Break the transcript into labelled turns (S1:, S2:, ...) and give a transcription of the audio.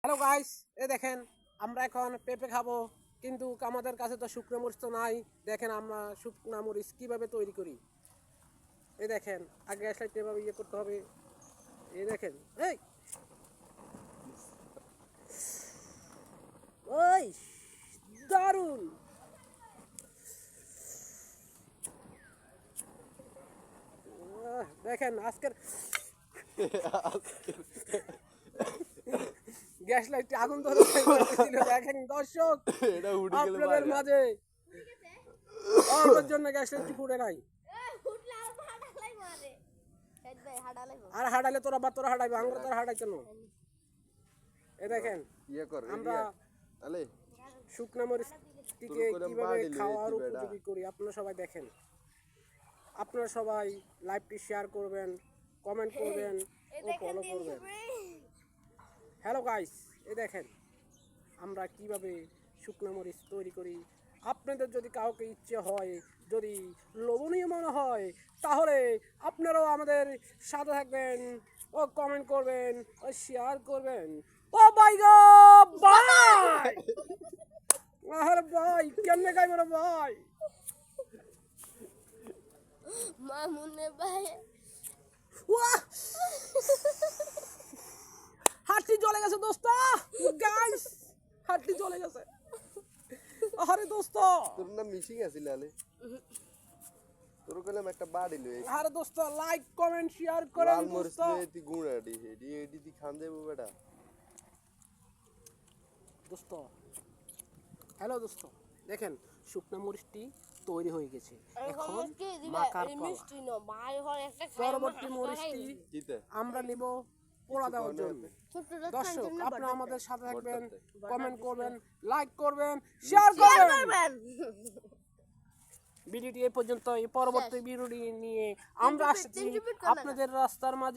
S1: Hello guys, এই দেখেন আমরা এখন পেঁপে খাবো, কিন্তু আমাদের কাছে তো শুকনো মরিচ তো নাই। দেখেন আমরা শুকনো মরিচ কিভাবে তৈরি করি। এই দেখেন আগে আসলে এভাবে ইয়ে করতে হবে। এই দেখেন, এই ওই দারুন। দেখেন আজকের গ্যাস লাইটে আগুন ধরে ছিল। দেখেন দর্শক, আপনাদের মাঝে অল্পের জন্য গ্যাস লাইট ফুটে নাই। আর হাঁটালে তোরা হাঁটাইবে, আমরা তোরা হাঁটাই কেন? এই দেখেন আমরা শুকনা মরিচ থেকে কিভাবে খাওয়ার উপযোগী করি, আপনারা সবাই দেখেন। আপনারা সবাই লাইভটি শেয়ার করবেন, কমেন্ট করবেন ও ফলো করবেন। হ্যালো গাইস, এই দেখেন আমরা কিভাবে শুকনো মরিচ তৈরি করি। আপনাদের যদি কাউকে ইচ্ছে হয়, যদি লোভনীয় মনে হয়, তাহলে আপনারাও আমাদের সাথে থাকবেন ও কমেন্ট করবেন ও শেয়ার করবেন। ও ভাই গো ভাই, আরে ভাই কেমনে খাইব রে ভাই?
S2: মামুনে ভাই
S1: হাঁটটি জ্বলে গেছে দোস্ত, গাইস হাঁটটি জ্বলে গেছে। আরে দোস্ত,
S3: তোর নাম মিশিং আছিল আলে তোর কলম একটা বাড়ি লই
S1: আরে দোস্ত লাইক কমেন্ট শেয়ার করেন
S3: লাল মরিচ
S1: দোস্ত।
S3: লই তুই গুড়াডি হেডি এডি দি খান দেব বেটা
S1: দোস্ত হ্যালো দোস্ত, দেখেন শুকনো মরিচটি তৈরি হয়ে গেছে। এখন মাখার পালা। পরবর্তী মরিচটি আমরা নিব পোড়া দেওয়ার জন্য। দর্শক আপনারা আমাদের সাথে থাকবেন, কমেন্ট করবেন, লাইক করবেন, শেয়ার করবেন। ভিডিওটি এই পর্যন্ত। এই পরবর্তী ভিডিও নিয়ে আমরা আসছি আপনাদের রাস্তার মাঝে।